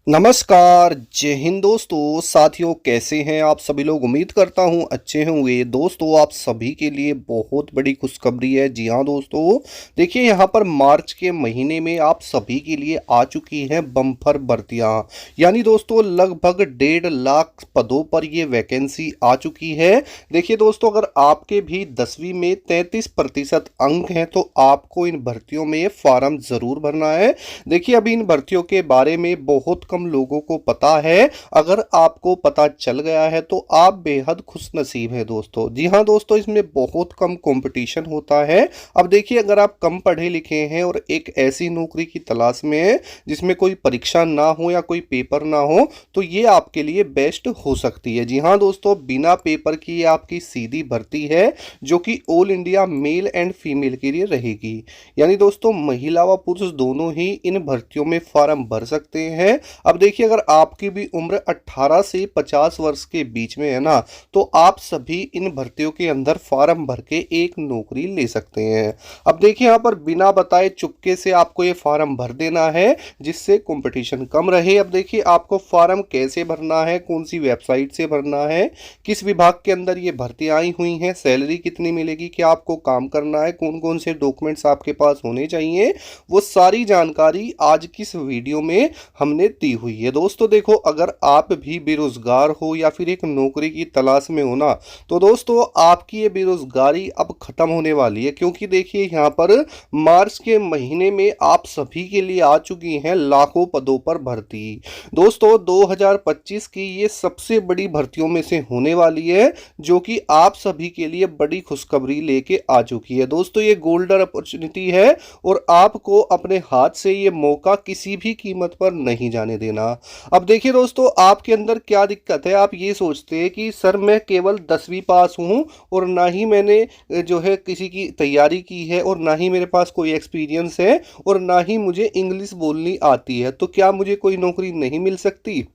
नमस्कार, जय हिंद दोस्तों। साथियों, कैसे हैं आप सभी लोग? उम्मीद करता हूं अच्छे होंगे। दोस्तों, आप सभी के लिए बहुत बड़ी खुशखबरी है। जी हां दोस्तों, देखिए यहां पर मार्च के महीने में आप सभी के लिए आ चुकी हैं बम्पर भर्तियां। यानी दोस्तों लगभग 1.5 लाख पदों पर ये वैकेंसी आ चुकी है। देखिए दोस्तों, अगर आपके भी 10वीं में 33% अंक हैं तो आपको इन भर्तियों में फॉर्म ज़रूर भरना है। देखिए अभी इन भर्तियों के बारे में बहुत कम लोगों को पता है। अगर आपको पता चल गया है तो आप बेहद खुश नसीब है दोस्तों। जी हाँ दोस्तों, इसमें बहुत कम कंपटीशन होता है। अब देखिए, अगर आप कम पढ़े लिखे हैं और एक ऐसी नौकरी की तलाश में है जिसमें कोई परीक्षा ना हो या कोई पेपर ना हो, तो ये आपके लिए बेस्ट हो सकती है। जी हाँ दोस्तों, बिना पेपर की ये आपकी सीधी भर्ती है जो कि all India male and female के लिए रहेगी। यानी दोस्तों महिला व पुरुष दोनों ही इन भर्तियों में फॉर्म भर सकते हैं। अब देखिए, अगर आपकी भी उम्र 18 से 50 वर्ष के बीच में है ना, तो आप सभी इन भर्तियों के अंदर फॉर्म भर के एक नौकरी ले सकते हैं। अब देखिए, यहाँ पर बिना बताए चुपके से आपको ये फॉर्म भर देना है जिससे कंपटीशन कम रहे। अब देखिए, आपको फॉर्म कैसे भरना है, कौन सी वेबसाइट से भरना है, किस विभाग के अंदर ये भर्तियां आई हुई हैं, सैलरी कितनी मिलेगी, क्या आपको काम करना है, कौन कौन से डॉक्यूमेंट्स आपके पास होने चाहिए, वो सारी जानकारी आज की इस वीडियो में हमने दी हुई है। दोस्तों देखो, अगर आप भी बेरोजगार हो या फिर एक नौकरी की तलाश में हो ना, तो दोस्तों आपकी ये बेरोजगारी अब खत्म होने वाली है। क्योंकि देखिए, यहाँ पर मार्च के महीने में आप सभी के लिए आ चुकी हैं लाखों पदों पर भर्ती। दोस्तों 2025 की ये सबसे बड़ी भर्तियों में से होने वाली है जो कि आप सभी के लिए बड़ी खुशखबरी लेके आ चुकी है। दोस्तों ये गोल्डन अपॉर्चुनिटी है और आपको अपने हाथ से ये मौका किसी भी कीमत पर नहीं जाने देना। अब देखिए दोस्तों, आपके अंदर क्या दिक्कत है। आप ये सोचते हैं कि सर मैं केवल 10वीं पास हूँ और ना ही मैंने जो है किसी की तैयारी की है और ना ही मेरे पास कोई एक्सपीरियंस है और ना ही मुझे इंग्लिश बोलनी आती है, तो क्या मुझे कोई नौकरी नहीं मिल सकती?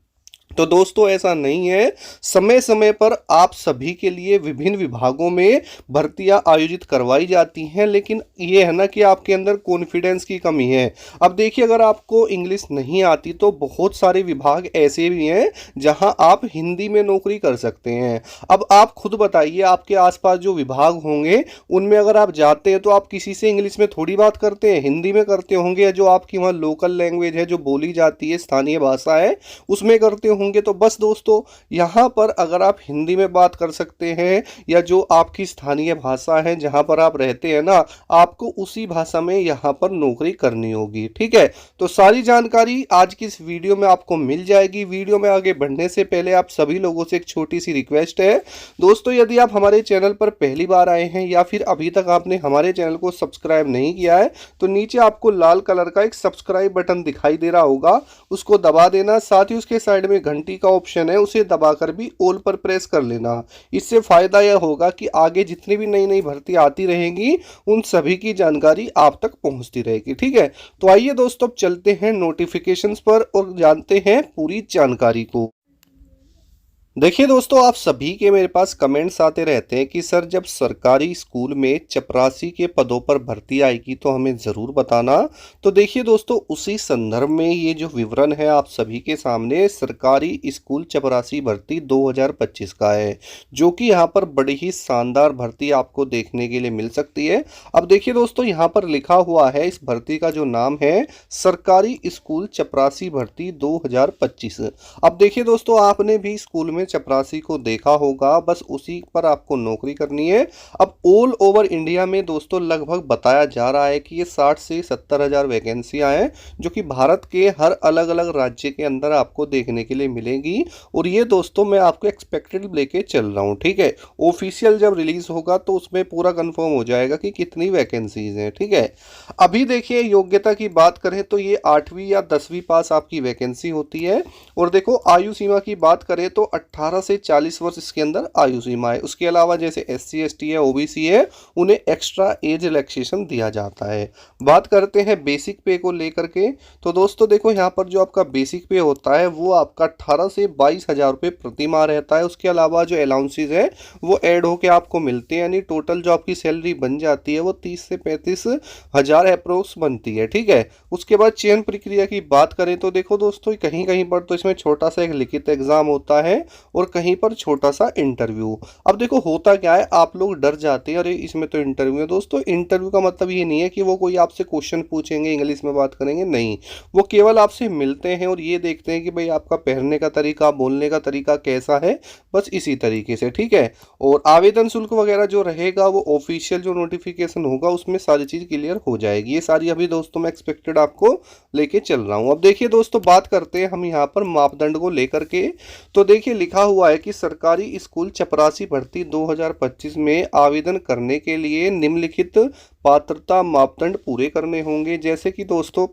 तो दोस्तों ऐसा नहीं है। समय समय पर आप सभी के लिए विभिन्न विभागों में भर्तियां आयोजित करवाई जाती हैं, लेकिन ये है ना कि आपके अंदर कॉन्फिडेंस की कमी है। अब देखिए, अगर आपको इंग्लिश नहीं आती तो बहुत सारे विभाग ऐसे भी हैं जहां आप हिंदी में नौकरी कर सकते हैं। अब आप खुद बताइए, आपके आसपास जो विभाग होंगे उनमें अगर आप जाते हैं तो आप किसी से इंग्लिश में थोड़ी बात करते हैं, हिंदी में करते होंगे, या जो आपकी वहाँ लोकल लैंग्वेज है जो बोली जाती है, स्थानीय भाषा है, उसमें करते होंगे। तो बस दोस्तों, यहाँ पर अगर आप हिंदी में बात कर सकते हैं या जो आपकी स्थानीय भाषा है जहाँ पर आप रहते हैं ना, आपको उसी भाषा में यहाँ पर नौकरी करनी होगी। ठीक है, तो सारी जानकारी आज की इस वीडियो में आपको मिल जाएगी। वीडियो में आगे बढ़ने से पहले आप सभी लोगों से एक छोटी सी रिक्वेस्ट है दोस्तों, यदि आप हमारे चैनल पर पहली बार आए हैं या फिर अभी तक आपने हमारे चैनल को सब्सक्राइब नहीं किया है, तो नीचे आपको लाल कलर का एक सब्सक्राइब बटन दिखाई दे रहा होगा, उसको दबा देना। साथ ही उसके साइड में घंटी का ऑप्शन है, उसे दबाकर भी ऑल पर प्रेस कर लेना। इससे फायदा यह होगा कि आगे जितनी भी नई नई भर्ती आती रहेंगी उन सभी की जानकारी आप तक पहुंचती रहेगी। ठीक है, तो आइए दोस्तों, अब चलते हैं नोटिफिकेशंस पर और जानते हैं पूरी जानकारी को। देखिए दोस्तों, आप सभी के मेरे पास कमेंट्स आते रहते हैं कि सर जब सरकारी स्कूल में चपरासी के पदों पर भर्ती आएगी तो हमें ज़रूर बताना। तो देखिए दोस्तों, उसी संदर्भ में ये जो विवरण है आप सभी के सामने सरकारी स्कूल चपरासी भर्ती 2025 का है, जो कि यहाँ पर बड़ी ही शानदार भर्ती आपको देखने के लिए मिल सकती है। अब देखिए दोस्तों, यहाँ पर लिखा हुआ है, इस भर्ती का जो नाम है सरकारी स्कूल चपरासी भर्ती 2025। अब देखिए दोस्तों, आपने भी स्कूल में चपरासी को देखा होगा, बस उसी पर आपको नौकरी करनी है। अब ऑल ओवर इंडिया में दोस्तों लगभग बताया जा रहा है कि ये 60 से 70 हज़ार वैकेंसियां हैं जो कि भारत के हर अलग अलग राज्य के अंदर आपको देखने के लिए मिलेंगी। और ये दोस्तों मैं आपको एक्सपेक्टेड लेके चल रहा हूँ। ठीक है, ऑफिशियल जब रिलीज होगा तो उसमें पूरा कंफर्म हो जाएगा कि कितनी वैकेंसीज हैं। ठीक है, अभी देखिए योग्यता की बात करें तो ये 8वीं या 10वीं पास आपकी वैकेंसी होती है। और देखो आयु सीमा की बात करें तो 18 से 40 वर्ष इसके अंदर आयु सीमा है। उसके अलावा जैसे SC ST है, OBC है, उन्हें एक्स्ट्रा एज रिलैक्सेशन दिया जाता है। बात करते हैं बेसिक पे को लेकर के, तो दोस्तों देखो यहाँ पर जो आपका बेसिक पे होता है वो आपका 18 से 22 हज़ार रुपये प्रति माह रहता है। उसके अलावा जो अलाउंसेज है वो ऐड होके आपको मिलते हैं, यानी टोटल जो आपकी सैलरी बन जाती है वो 30 से 35 हज़ार अप्रोक्स बनती है। ठीक है, उसके बाद चयन प्रक्रिया की बात करें तो देखो दोस्तों कहीं कहीं पर तो इसमें छोटा सा एक लिखित एग्जाम होता है और कहीं पर छोटा सा इंटरव्यू। अब देखो होता क्या है, आप लोग डर जाते हैं अरे इसमें तो इंटरव्यू है। दोस्तों इंटरव्यू का मतलब ये नहीं है कि वो कोई आपसे क्वेश्चन पूछेंगे, इंग्लिश में बात करेंगे, नहीं, वो केवल आपसे मिलते हैं और ये देखते हैं कि भाई आपका पहनने का तरीका, बोलने का तरीका कैसा है, बस इसी तरीके से। ठीक है, और आवेदन शुल्क वगैरह जो रहेगा वो ऑफिशियल जो नोटिफिकेशन होगा उसमें सारी चीज़ क्लियर हो जाएगी। ये सारी अभी दोस्तों मैं एक्सपेक्टेड आपको लेके चल रहा हूँ। अब देखिए दोस्तों बात करते हैं हम यहाँ पर मापदंड को लेकर के, तो देखिए लिखा हुआ है कि सरकारी स्कूल चपरासी भर्ती 2025 में आवेदन करने के लिए निम्नलिखित पात्रता मापदंड पूरे करने होंगे। जैसे कि दोस्तों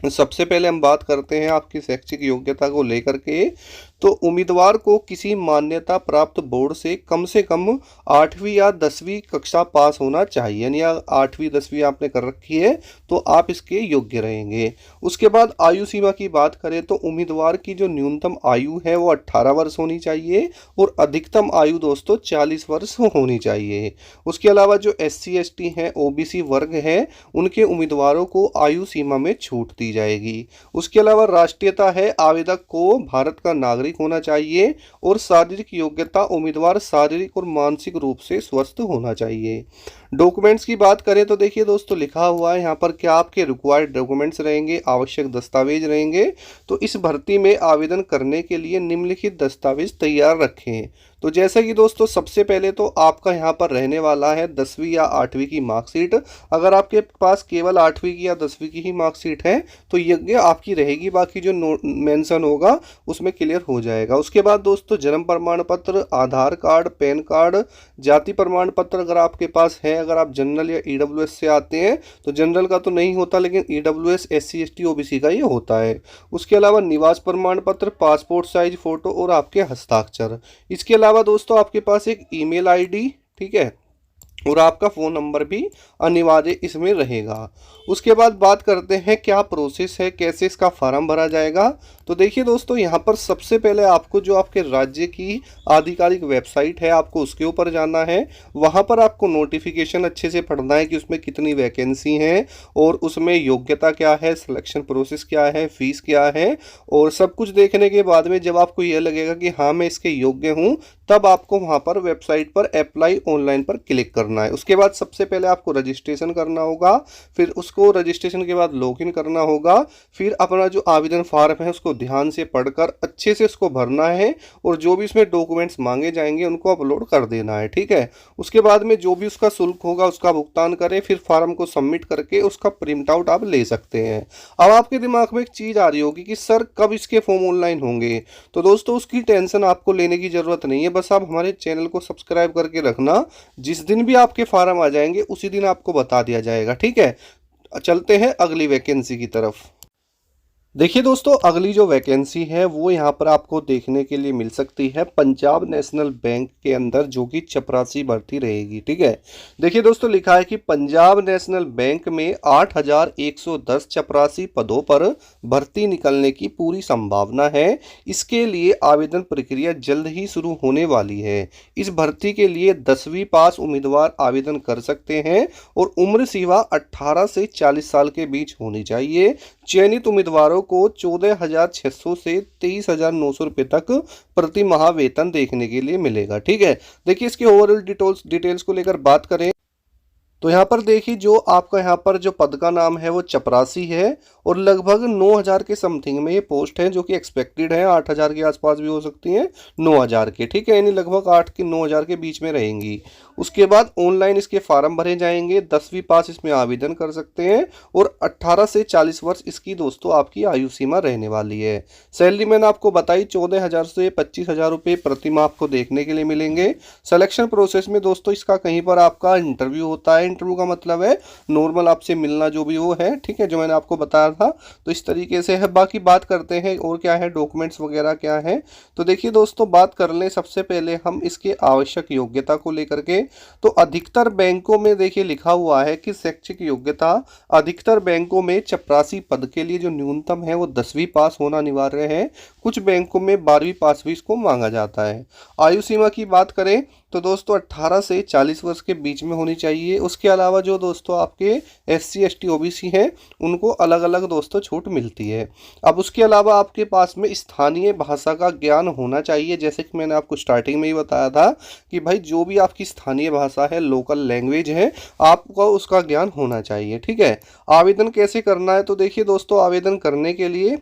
सबसे पहले हम बात करते हैं आपकी शैक्षिक योग्यता को लेकर के, तो उम्मीदवार को किसी मान्यता प्राप्त बोर्ड से कम 8वीं या 10वीं कक्षा पास होना चाहिए, यानी 8वीं 10वीं आपने कर रखी है तो आप इसके योग्य रहेंगे। उसके बाद आयु सीमा की बात करें तो उम्मीदवार की जो न्यूनतम आयु है वो 18 वर्ष होनी चाहिए और अधिकतम आयु दोस्तों 40 वर्ष होनी चाहिए। उसके अलावा जो SC ST हैं, OBC वर्ग है, उनके उम्मीदवारों को आयु सीमा में छूट दी जाएगी। उसके अलावा राष्ट्रीयता है, आवेदक को भारत का नागरिक होना चाहिए और शारीरिक योग्यता उम्मीदवार शारीरिक और मानसिक रूप से स्वस्थ होना चाहिए। डॉक्यूमेंट्स की बात करें तो देखिए दोस्तों लिखा हुआ है यहाँ पर क्या आपके रिक्वायर्ड डॉक्यूमेंट्स रहेंगे, आवश्यक दस्तावेज रहेंगे। तो इस भर्ती में आवेदन करने के लिए निम्नलिखित दस्तावेज तैयार रखें। तो जैसा कि दोस्तों सबसे पहले तो आपका यहाँ पर रहने वाला है 10वीं या 8वीं की मार्कशीट। अगर आपके पास केवल 8वीं की या 10वीं की ही मार्कशीट है तो ये आपकी रहेगी, बाकी जो मेंशन होगा उसमें क्लियर हो जाएगा। उसके बाद दोस्तों जन्म प्रमाण पत्र, आधार कार्ड, पैन कार्ड, जाति प्रमाण पत्र अगर आपके पास है। अगर आप जनरल या EWS से आते हैं तो जनरल का तो नहीं होता, लेकिन EWS SC ST OBC का ये होता है। उसके अलावा निवास प्रमाण पत्र, पासपोर्ट साइज फोटो और आपके हस्ताक्षर। इसके अलावा दोस्तों आपके पास एक ईमेल ID, ठीक है, और आपका फ़ोन नंबर भी अनिवार्य इसमें रहेगा। उसके बाद बात करते हैं क्या प्रोसेस है, कैसे इसका फॉर्म भरा जाएगा। तो देखिए दोस्तों यहाँ पर सबसे पहले आपको जो आपके राज्य की आधिकारिक वेबसाइट है आपको उसके ऊपर जाना है। वहाँ पर आपको नोटिफिकेशन अच्छे से पढ़ना है कि उसमें कितनी वैकेंसी हैं और उसमें योग्यता क्या है, सिलेक्शन प्रोसेस क्या है, फीस क्या है, और सब कुछ देखने के बाद में जब आपको यह लगेगा कि हाँ मैं इसके योग्य हूँ, तब आपको वहाँ पर वेबसाइट पर अप्लाई ऑनलाइन पर क्लिक करना है। उसके बाद सबसे पहले आपको रजिस्ट्रेशन करना होगा, फिर उसको रजिस्ट्रेशन के बाद लॉगिन करना होगा, फिर अपना जो आवेदन फॉर्म है उसको ध्यान से पढ़कर अच्छे से उसको भरना है और जो भी इसमें डॉक्यूमेंट्स मांगे जाएंगे उनको अपलोड कर देना है। ठीक है, उसके बाद में जो भी उसका शुल्क होगा उसका भुगतान करें, फिर फॉर्म को सबमिट करके उसका प्रिंट आउट आप ले सकते हैं। अब आपके दिमाग में एक चीज़ आ रही होगी कि सर कब इसके फॉर्म ऑनलाइन होंगे, तो दोस्तों उसकी टेंशन आपको लेने की ज़रूरत नहीं है। बस आप हमारे चैनल को सब्सक्राइब करके रखना, जिस दिन भी आपके फॉर्म आ जाएंगे उसी दिन आपको बता दिया जाएगा। ठीक है, चलते हैं अगली वैकेंसी की तरफ। देखिए दोस्तों अगली जो वैकेंसी है वो यहाँ पर आपको देखने के लिए मिल सकती है पंजाब नेशनल बैंक के अंदर, जो कि चपरासी भर्ती रहेगी। ठीक है, देखिए दोस्तों लिखा है कि पंजाब नेशनल बैंक में 8110 चपरासी पदों पर भर्ती निकलने की पूरी संभावना है। इसके लिए आवेदन प्रक्रिया जल्द ही शुरू होने वाली है। इस भर्ती के लिए 10वीं पास उम्मीदवार आवेदन कर सकते हैं और उम्र सीमा 18 से 40 साल के बीच होनी चाहिए। चयनित उम्मीदवारों को 14,600 से 23,900 रुपये तक प्रति माह वेतन देखने के लिए मिलेगा। ठीक है, देखिए इसके ओवरऑल डिटेल्स को लेकर बात करें तो यहाँ पर देखिए जो आपका यहाँ पर जो पद का नाम है वो चपरासी है और लगभग 9,000 के समथिंग में ये पोस्ट है, जो कि एक्सपेक्टेड है। 8,000 के आसपास भी हो सकती हैं, 9,000 के। ठीक है, यानी लगभग 8 के 9,000 के बीच में रहेंगी। उसके बाद ऑनलाइन इसके फॉर्म भरे जाएंगे। 10वीं पास इसमें आवेदन कर सकते हैं और 18 से 40 वर्ष इसकी दोस्तों आपकी आयु सीमा रहने वाली है। सैलरी मैंने आपको बताई 14,000 से 25,000 रुपये प्रति माह आपको देखने के लिए मिलेंगे। सिलेक्शन प्रोसेस में दोस्तों इसका कहीं पर आपका इंटरव्यू होता है। इंटरव्यू का मतलब है नॉर्मल आपसे मिलना जो भी वो है, ठीक है, जो मैंने आपको बताया था। तो इस तरीके से है। बाकी बात करते हैं और क्या है, डॉक्यूमेंट्स वगैरह क्या है। तो देखिए दोस्तों, बात कर लें सबसे पहले हम इसके आवश्यक योग्यता को लेकर के। तो अधिकतर बैंकों में देखिए लिखा हुआ है कि शैक्षिक योग्यता अधिकतर बैंकों में चपरासी पद के लिए जो न्यूनतम है वो 10वीं पास होना अनिवार्य है। कुछ बैंकों में 12वीं पास भी इसको मांगा जाता है। आयु सीमा की बात करें तो दोस्तों 18 से 40 वर्ष के बीच में होनी चाहिए। उसके अलावा जो दोस्तों आपके SC ST OBC हैं उनको अलग अलग दोस्तों छूट मिलती है। अब उसके अलावा आपके पास में स्थानीय भाषा का ज्ञान होना चाहिए, जैसे कि मैंने आपको स्टार्टिंग में ही बताया था कि भाई जो भी आपकी स्थानीय भाषा है, लोकल लैंग्वेज है, आपको उसका ज्ञान होना चाहिए, ठीक है। आवेदन कैसे करना है, तो देखिए दोस्तों, आवेदन करने के लिए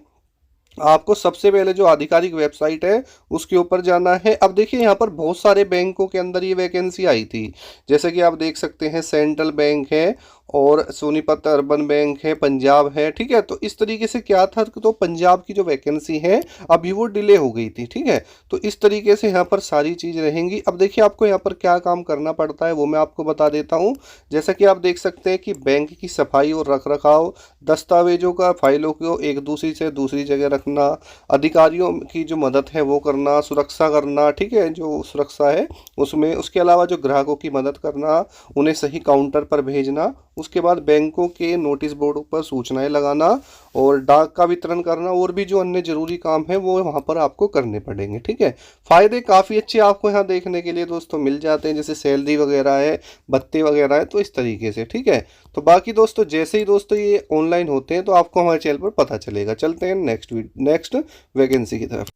आपको सबसे पहले जो आधिकारिक वेबसाइट है उसके ऊपर जाना है। अब देखिए यहाँ पर बहुत सारे बैंकों के अंदर ये वैकेंसी आई थी, जैसे कि आप देख सकते हैं सेंट्रल बैंक है और सोनीपत अर्बन बैंक है, पंजाब है, ठीक है। तो इस तरीके से क्या था, तो पंजाब की जो वैकेंसी है अभी वो डिले हो गई थी, ठीक है। तो इस तरीके से यहाँ पर सारी चीज़ रहेंगी। अब देखिए आपको यहाँ पर क्या काम करना पड़ता है वो मैं आपको बता देता हूँ। जैसा कि आप देख सकते हैं कि बैंक की सफाई और रख रखाव, दस्तावेजों का फाइलों को एक दूसरी से दूसरी जगह रखना, अधिकारियों की जो मदद है वो करना, सुरक्षा करना, ठीक है, जो सुरक्षा है उसमें, उसके अलावा जो ग्राहकों की मदद करना, उन्हें सही काउंटर पर भेजना, उसके बाद बैंकों के नोटिस बोर्ड पर सूचनाएं लगाना और डाक का वितरण करना, और भी जो अन्य जरूरी काम है वो वहाँ पर आपको करने पड़ेंगे, ठीक है। फायदे काफ़ी अच्छे आपको यहाँ देखने के लिए दोस्तों मिल जाते हैं, जैसे सैलरी वगैरह है, भत्ते वगैरह है, तो इस तरीके से, ठीक है। तो बाकी दोस्तों जैसे ही दोस्तों ये ऑनलाइन होते हैं तो आपको हमारे चैनल पर पता चलेगा। चलते हैं नेक्स्ट वैकेंसी की तरफ।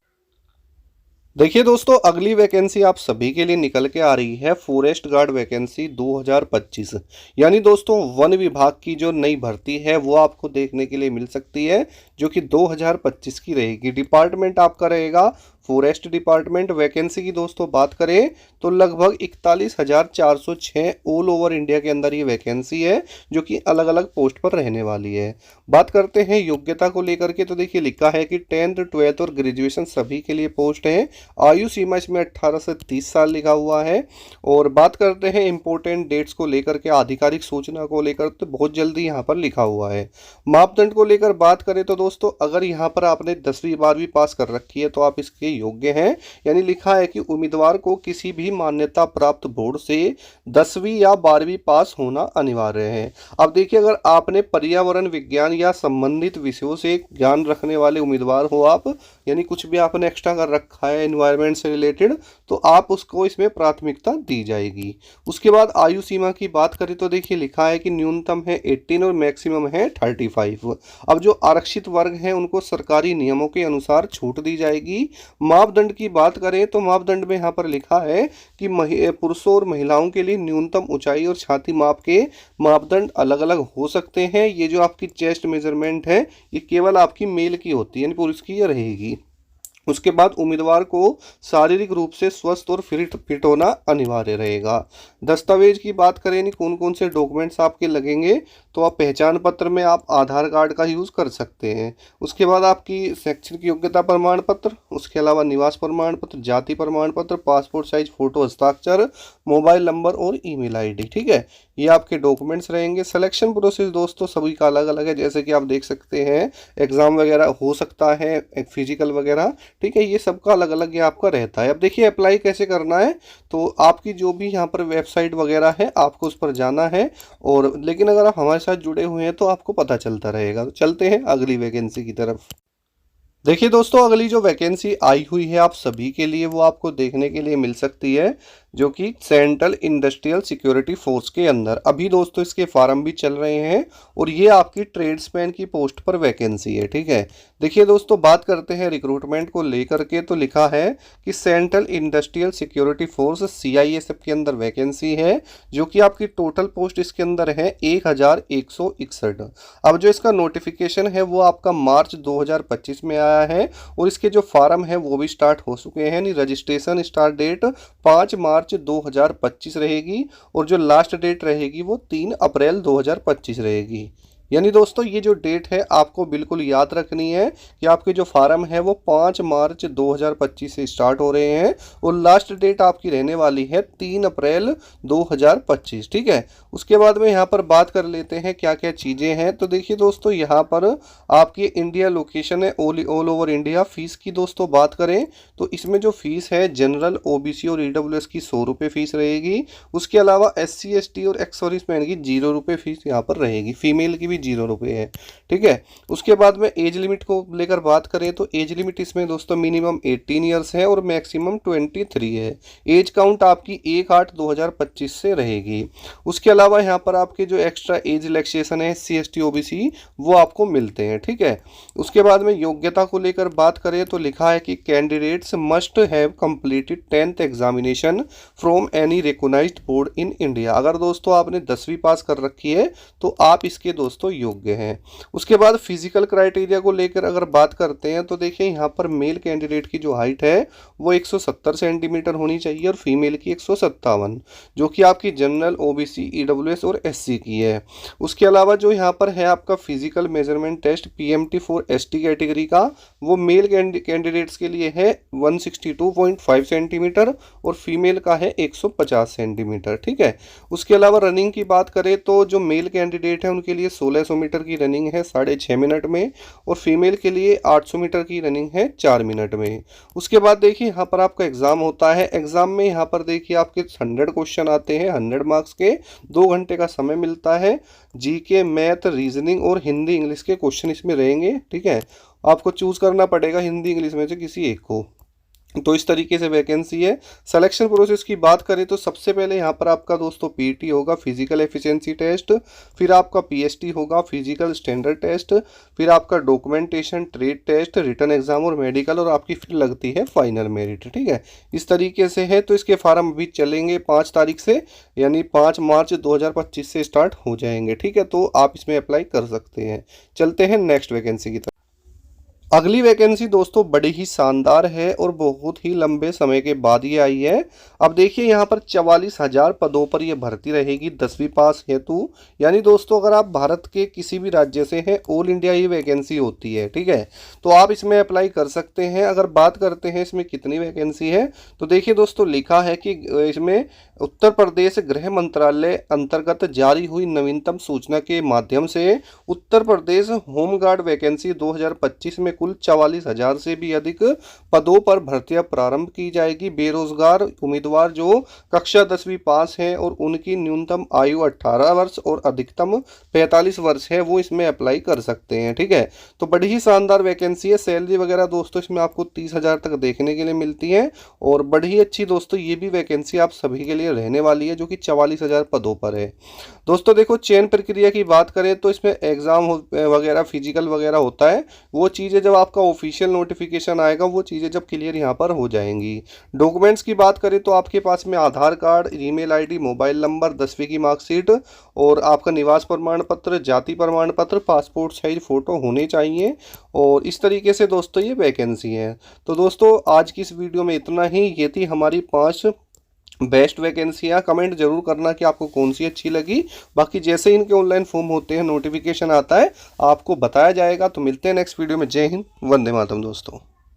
देखिए दोस्तों, अगली वैकेंसी आप सभी के लिए निकल के आ रही है, फॉरेस्ट गार्ड वैकेंसी 2025। यानी दोस्तों वन विभाग की जो नई भर्ती है वो आपको देखने के लिए मिल सकती है, जो कि 2025 की रहेगी। डिपार्टमेंट आपका रहेगा फॉरेस्ट डिपार्टमेंट। वैकेंसी की दोस्तों बात करें तो लगभग 41,406 ऑल ओवर इंडिया के अंदर ये वैकेंसी है, जो कि अलग अलग पोस्ट पर रहने वाली है। बात करते हैं योग्यता को लेकर के, तो देखिए लिखा है कि 10th 12th और ग्रेजुएशन सभी के लिए पोस्ट है। आयु सीमा इसमें 18 से 30 साल लिखा हुआ है। और बात करते हैं इंपॉर्टेंट डेट्स को लेकर के, आधिकारिक सूचना को लेकर, तो बहुत जल्दी यहाँ पर लिखा हुआ है। मापदंड को लेकर बात करें तो दोस्तों अगर यहाँ पर आपने 10वीं 12वीं पास कर रखी है तो आप इसके योग्य हैं। यानी लिखा है कि उम्मीदवार को किसी भी मान्यता प्राप्त बोर्ड से 10वीं या 12वीं पास होना अनिवार्य है। अब देखिए, अगर आपने पर्यावरण विज्ञान या संबंधित विषयों से ज्ञान रखने वाले उम्मीदवार हो आप, यानी कुछ भी आपने एक्स्ट्रा कर रखा है एनवायरनमेंट से रिलेटेड, तो आप उसको इसमें प्राथमिकता दी जाएगी। उसके बाद आयु सीमा की बात करें तो देखिए लिखा है कि न्यूनतम है 18 और मैक्सिमम है 35। अब जो आरक्षित वर्ग हैं उनको सरकारी नियमों के अनुसार छूट दी जाएगी। मापदंड की बात करें तो मापदंड में यहाँ पर लिखा है कि पुरुषों और महिलाओं के लिए न्यूनतम ऊंचाई और छाती माप के मापदंड अलग अलग हो सकते हैं। ये जो आपकी चेस्ट मेजरमेंट है ये केवल आपकी मेल की होती है, यानी पुरुष की ये रहेगी। उसके बाद उम्मीदवार को शारीरिक रूप से स्वस्थ और फिट होना अनिवार्य रहेगा। दस्तावेज की बात करें, यानी कौन कौन से डॉक्यूमेंट्स आपके लगेंगे, तो आप पहचान पत्र में आप आधार कार्ड का यूज़ कर सकते हैं। उसके बाद आपकी शैक्षणिक योग्यता प्रमाण पत्र, उसके अलावा निवास प्रमाण पत्र, जाति प्रमाण पत्र, पासपोर्ट साइज फोटो, हस्ताक्षर, मोबाइल नंबर और ईमेल आईडी, ठीक है, ये आपके डॉक्यूमेंट्स रहेंगे। सिलेक्शन प्रोसेस दोस्तों सभी का अलग अलग है, जैसे कि आप देख सकते हैं एग्ज़ाम वगैरह हो सकता है, फिजिकल वगैरह, ठीक है, ये सबका अलग अलग ये आपका रहता है। अब देखिए अप्लाई कैसे करना है, तो आपकी जो भी यहाँ पर वेबसाइट वगैरह है आपको उस पर जाना है, और लेकिन अगर आप हमारे साथ जुड़े हुए हैं तो आपको पता चलता रहेगा। तो चलते हैं अगली वैकेंसी की तरफ। देखिए दोस्तों, अगली जो वैकेंसी आई हुई है आप सभी के लिए वो आपको देखने के लिए मिल सकती है, जो कि सेंट्रल इंडस्ट्रियल सिक्योरिटी फोर्स के अंदर। अभी दोस्तों इसके फार्म भी चल रहे हैं और ये आपकी ट्रेड्समैन की पोस्ट पर वैकेंसी है, ठीक है। देखिए दोस्तों, बात करते हैं रिक्रूटमेंट को लेकर के, तो लिखा है कि central industrial security force CISF के अंदर वैकेंसी है, जो कि आपकी टोटल पोस्ट इसके अंदर है 1161। अब जो इसका नोटिफिकेशन है वो आपका मार्च 2025 में आया है और इसके जो फार्म है वो भी स्टार्ट हो चुके हैं। यानी रजिस्ट्रेशन स्टार्ट डेट 5 मार्च 2025 रहेगी और जो लास्ट डेट रहेगी वो 3 अप्रैल 2025 रहेगी। यानी दोस्तों ये जो डेट है आपको बिल्कुल याद रखनी है कि आपके जो फार्म है वो 5 मार्च 2025 से स्टार्ट हो रहे हैं और लास्ट डेट आपकी रहने वाली है 3 अप्रैल 2025। ठीक है, उसके बाद में यहाँ पर बात कर लेते हैं क्या क्या चीज़ें हैं। तो देखिए दोस्तों यहाँ पर आपकी इंडिया लोकेशन है ऑल ओवर इंडिया। फीस की दोस्तों बात करें तो इसमें जो फीस है जनरल, ओबीसी और ईडब्ल्यूएस की 100 रुपये फीस रहेगी। उसके अलावा SC ST और एक्स सर्विसमैन की 0 रुपये फीस यहाँ पर रहेगी। फीमेल की भी 0 रुपये है। ठीक है, उसके बाद में एज लिमिट को लेकर बात करें तो एज लिमिट इसमें दोस्तों मिनिमम 18 ईयर्स है और मैक्सिमम 23 है। एज काउंट आपकी 1/8/2025 से रहेगी। उसके अलावा यहाँ पर आपके जो एक्स्ट्रा एज रिलैक्सेशन है SC ST OBC वो आपको मिलते हैं। ठीक है, उसके बाद में योग्यता को लेकर बात करें तो लिखा है कि candidates must have completed 10th examination from any recognised board in India. अगर दोस्तों आपने 10वीं पास कर रखी है तो आप इसके दोस्तों योग्य हैं। उसके बाद फिजिकल क्राइटेरिया को लेकर अगर बात करते हैं तो देखिए यहाँ पर मेल कैंडिडेट की जो हाइट है वो 170 सेंटीमीटर होनी चाहिए और फीमेल की 157, जो कि आपकी जनरल, OBC, EWS और SC की है। उसके अलावा जो यहाँ पर है आपका physical measurement test PMT for ST category का, वो मेल कैंडिडेट्स के लिए है 162.5 सेंटीमीटर और फीमेल का है 150 सेंटीमीटर। ठीक है, उसके अलावा रनिंग की बात करें तो जो मेल कैंडिडेट है उनके लिए 1600 मीटर की रनिंग है 6.5 मिनट में और फीमेल के लिए 800 मीटर की रनिंग है 4 मिनट में। उसके बाद देखिए यहाँ पर आपका एग्जाम होता है। एग्जाम में यहाँ पर देखिए आपके 100 क्वेश्चन आते हैं 100 मार्क्स के। 2 घंटे का समय मिलता है। GK, मैथ, रीजनिंग और हिंदी इंग्लिश के क्वेश्चन इसमें रहेंगे। ठीक है, आपको चूज करना पड़ेगा हिंदी इंग्लिश में से किसी एक को। तो इस तरीके से वैकेंसी है। सिलेक्शन प्रोसेस की बात करें तो सबसे पहले यहाँ पर आपका दोस्तों PET होगा, फिजिकल एफिशिएंसी टेस्ट, फिर आपका PST होगा, फिजिकल स्टैंडर्ड टेस्ट, फिर आपका documentation, trade test, written exam और मेडिकल, और आपकी फिर लगती है फाइनल मेरिट। ठीक है, इस तरीके से है। तो इसके फार्म अभी चलेंगे 5 तारीख से, यानी 5 मार्च 2025 से स्टार्ट हो जाएंगे। ठीक है, तो आप इसमें अप्लाई कर सकते हैं। चलते हैं नेक्स्ट वैकेंसी की तरफ। अगली वैकेंसी दोस्तों बड़ी ही शानदार है और बहुत ही लंबे समय के बाद ये आई है। अब देखिए यहाँ पर 44,000 पदों पर ये भर्ती रहेगी 10वीं पास हेतु। यानी दोस्तों अगर आप भारत के किसी भी राज्य से हैं, ऑल इंडिया ये वैकेंसी होती है। ठीक है, तो आप इसमें अप्लाई कर सकते हैं। अगर बात करते हैं इसमें कितनी वैकेंसी है तो देखिए दोस्तों लिखा है कि इसमें उत्तर प्रदेश गृह मंत्रालय अंतर्गत जारी हुई नवीनतम सूचना के माध्यम से उत्तर प्रदेश होमगार्ड वैकेंसी 2025 में कुल 44,000 से भी अधिक पदों पर भर्तियां प्रारंभ की जाएगी। बेरोजगार उम्मीदवार जो कक्षा 10वीं पास हैं और उनकी न्यूनतम आयु 18 वर्ष और अधिकतम 45 वर्ष है वो इसमें अप्लाई कर सकते हैं। ठीक है, तो बड़ी ही शानदार वैकेंसी है। सैलरी वगैरह दोस्तों इसमें आपको 30,000 तक देखने के लिए मिलती है और बड़ी ही अच्छी दोस्तों ये भी वैकेंसी आप सभी के लिए रहने वाली है, जो कि 44,000 पदों पर है। दोस्तों देखो चयन प्रक्रिया की बात करें तो इसमें एग्जाम वगैरह, फिजिकल वगैरह होता है। वो चीज़ें जब आपका ऑफिशियल नोटिफिकेशन आएगा वो चीज़ें जब क्लियर यहाँ पर हो जाएंगी। डॉक्यूमेंट्स की बात करें तो आपके पास में Aadhaar card, email ID, mobile number, 10वीं की मार्कशीट और आपका निवास प्रमाण पत्र, जाति प्रमाण पत्र, पासपोर्ट साइज फ़ोटो होने चाहिए। और इस तरीके से दोस्तों ये वैकेंसी है। तो दोस्तों आज की इस वीडियो में इतना ही। ये थी हमारी 5 बेस्ट वैकेंसियाँ। कमेंट जरूर करना कि आपको कौन सी अच्छी लगी। बाकी जैसे इनके ऑनलाइन फॉर्म होते हैं, नोटिफिकेशन आता है, आपको बताया जाएगा। तो मिलते हैं नेक्स्ट वीडियो में। जय हिंद, वंदे मातरम दोस्तों।